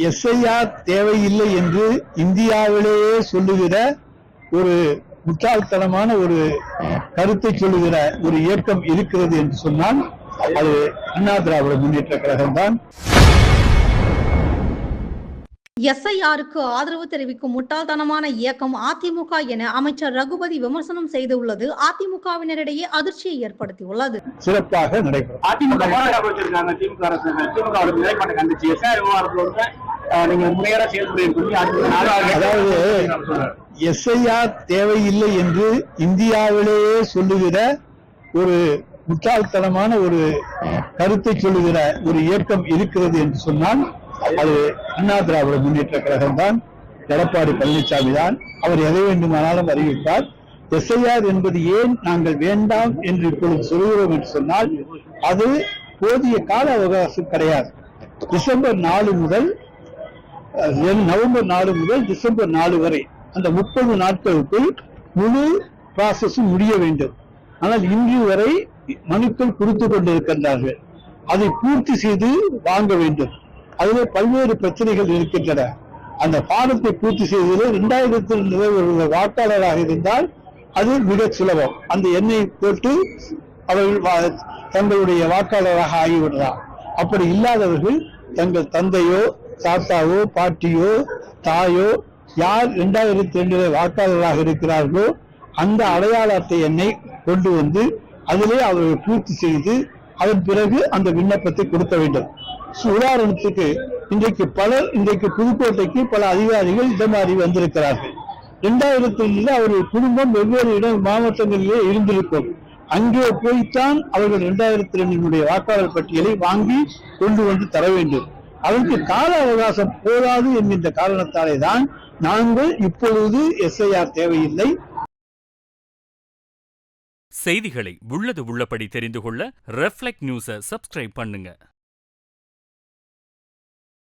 SIR தேவையில்லை என்று இந்தியாவிலேயே சொல்லுகிற ஒரு முட்டாள்தனமான ஒரு கருத்தை சொல்லுகிற ஒரு இயக்கம் இருக்கிறது என்று சொன்னால் அது அண்ணா திராவிட முன்னேற்ற கழகம் தான். எஸ்ஐஆருக்கு ஆதரவு தெரிவிக்கும் முட்டாள்தனமான இயக்கம் அதிமுக என அமைச்சர் ரகுபதி விமர்சனம் செய்துள்ளது அதிமுகவினரிடையே அதிர்ச்சியை ஏற்படுத்தியுள்ளது. சிறப்பாக நடைபெறும். அதிமுக திமுக அரசு நிலைப்பாட்டை கண்டிச்சு நீங்க முறையாக செயல்படுறீங்க. அதாவது எஸ்ஐஆர் தேவையில்லை என்று இந்தியாவிலேயே சொல்லுகிற ஒரு முட்டாள்தனமான ஒரு கருத்தை சொல்லுகிற ஒரு இயக்கம் இருக்கிறது என்று சொன்னால் அது அண்ணா திராவிட முன்னேற்ற கழகம் தான். எடப்பாடி பழனிசாமி தான். அவர் எதை வேண்டுமானாலும் அறிவிப்பார். எஸ்ஐஆர் என்பது ஏன் நாங்கள் வேண்டாம் என்று இப்பொழுது சொல்கிறோம் என்று சொன்னால் அது போதிய கால அவகாசம் கிடையாது. டிசம்பர் 4 முதல் நவம்பர் 4 முதல் டிசம்பர் 4 வரை அந்த 30 நாட்களுக்குள் முழு ப்ராசஸும் முடிய வேண்டும். ஆனால் இன்று வரை மனுக்கள் கொடுத்துக் கொண்டிருக்கின்றார்கள். அதை பூர்த்தி செய்து வாங்க வேண்டும். அதிலே பல்வேறு பிரச்சனைகள் இருக்கின்றன. அந்த பாடத்தை பூர்த்தி செய்வதில் 2002 வாக்காளராக இருந்தால் அது மிக சுலபம். அந்த எண்ணை போட்டு அவர்கள் தங்களுடைய வாக்காளராக ஆகிவிடலாம். அப்படி இல்லாதவர்கள் தங்கள் தந்தையோ தாத்தாவோ பாட்டியோ தாயோ யார் 2002 வாக்காளராக இருக்கிறார்களோ அந்த அடையாள அட்டை எண்ணை கொண்டு வந்து அதிலே அவர்கள் பூர்த்தி செய்து அதன் பிறகு அந்த விண்ணப்பத்தை கொடுக்க வேண்டும். உதாரணத்துக்கு இன்றைக்கு புதுக்கோட்டைக்கு பல அதிகாரிகள் இந்த மாதிரி வந்திருக்கிறார்கள். 2002 அவர்கள் குடும்பம் வெவ்வேறு மாவட்டங்களிலே இருந்திருக்கும். அங்கே போய்த்தான் அவர்கள் 2002 வாக்காளர் பட்டியலை வாங்கி கொண்டு வந்து தர வேண்டும். அதற்கு கால அவகாசம் போதாது என்கின்ற காரணத்தாலே தான் நாங்கள் இப்பொழுது எஸ்ஐஆர் தேவையில்லை. செய்திகளை உள்ளது உள்ளபடி தெரிந்து கொள்ள ரெஃப்ளெக்ட் நியூஸை சப்ஸ்கிரைப் பண்ணுங்க.